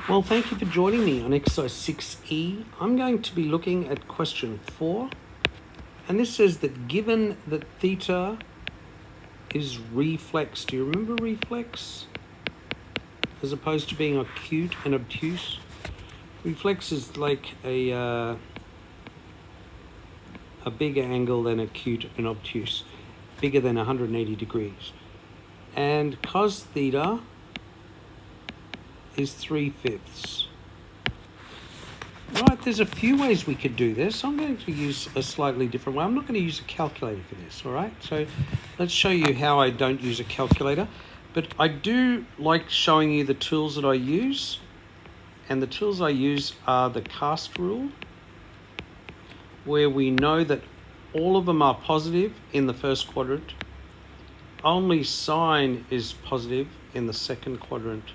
Well, thank you for joining me on exercise 6E. I'm going to be looking at question 4. And this says that given that theta is reflex, do you remember reflex? As opposed to being acute and obtuse. Reflex is like a bigger angle than acute and obtuse. Bigger than 180 degrees. And cos theta is 3/5. Right, there's a few ways we could do this. I'm going to use a slightly different way. I'm not going to use a calculator for this, all right? So let's show you how I don't use a calculator. But I do like showing you the tools that I use. And the tools I use are the cast rule, where we know that all of them are positive in the first quadrant. Only sine is positive in the second quadrant.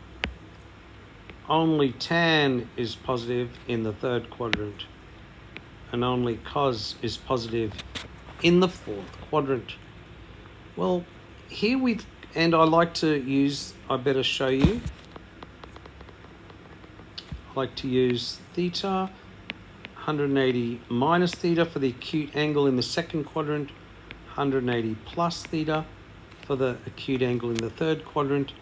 Only tan is positive in the third quadrant, and only cos is positive in the fourth quadrant. Well, here and I like to use, I better show you, I like to use theta, 180 minus theta for the acute angle in the second quadrant, 180 plus theta for the acute angle in the third quadrant,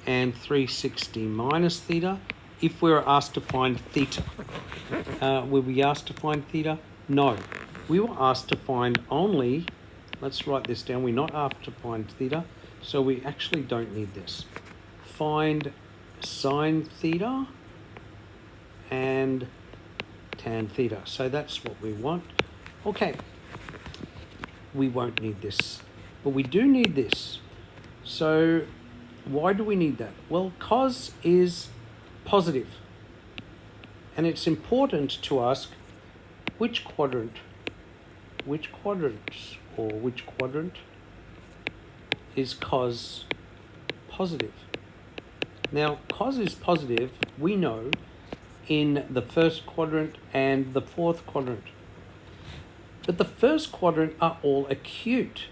and 360 minus theta if we were asked to find theta. Were we asked to find theta? No. We were asked to find only, let's write this down, we're not asked to find theta, so we actually don't need this. Find sine theta and tan theta. So that's what we want. Okay. We won't need this, but we do need this. So why do we need that? Well, cos is positive. And it's important to ask which quadrant is cos positive. Now, cos is positive, we know, in the first quadrant and the fourth quadrant. But the first quadrant are all acute.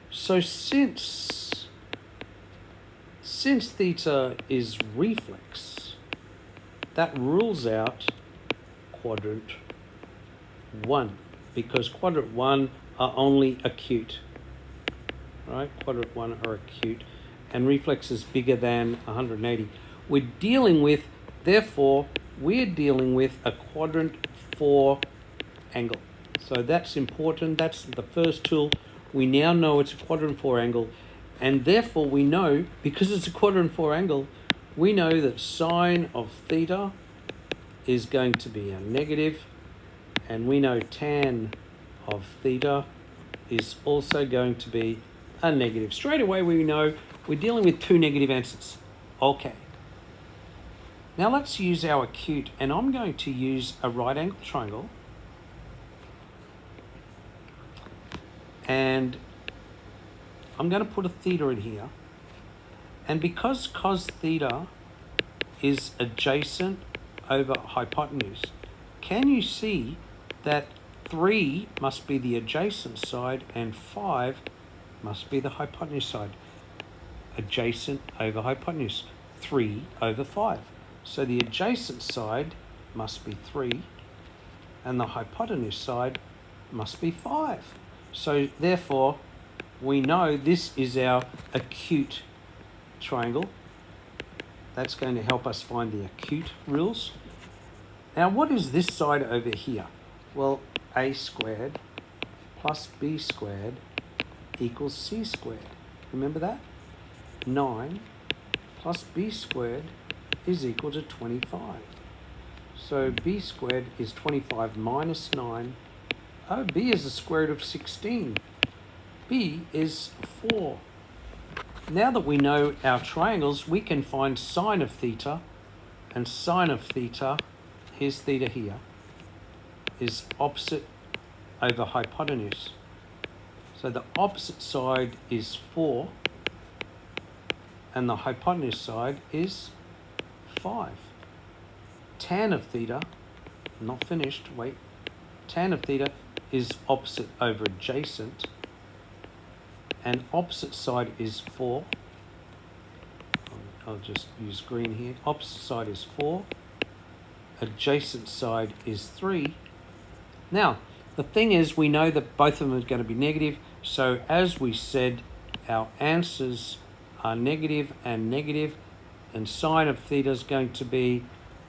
So since theta is reflex, that rules out quadrant 1, because quadrant 1 are only acute, right? Quadrant 1 are acute, and reflex is bigger than 180. Therefore, we're dealing with a quadrant 4 angle. So that's important. That's the first tool. We now know it's a quadrant 4 angle. And therefore we know, because it's a quadrant 4 angle, we know that sine of theta is going to be a negative, and we know tan of theta is also going to be a negative. Straight away we know we're dealing with two negative answers. Okay. Now let's use our acute, and I'm going to use a right angle triangle. And I'm going to put a theta in here. And because cos theta is adjacent over hypotenuse, can you see that 3 must be the adjacent side and 5 must be the hypotenuse side? Adjacent over hypotenuse, 3 over 5. So the adjacent side must be 3 and the hypotenuse side must be 5. So therefore, we know this is our acute triangle. That's going to help us find the acute rules. Now, what is this side over here? Well, a squared plus b squared equals c squared. Remember that? 9 plus b squared is equal to 25. So b squared is 25 minus 9. Oh, b is the square root of 16. B is 4. Now that we know our triangles, we can find sine of theta, and sine of theta, here's theta here, is opposite over hypotenuse. So the opposite side is 4, and the hypotenuse side is 5. Tan of theta, not finished, wait, tan of theta is opposite over adjacent, and opposite side is 4. I'll just use green here. Opposite side is 4, adjacent side is 3. Now, the thing is, we know that both of them are going to be negative. So as we said, our answers are negative, and sine of theta is going to be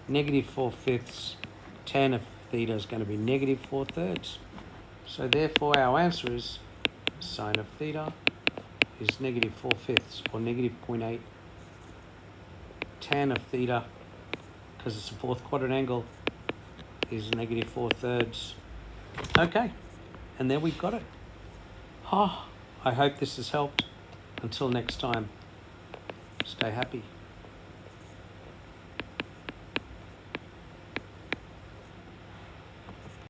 negative 4/5. Tan of theta is going to be negative 4/3. So therefore our answer is sine of theta is negative 4/5 or negative 0.8. Tan of theta, because it's a fourth quadrant angle, is negative 4/3. Okay, and there we've got it. I hope this has helped. Until next time, stay happy.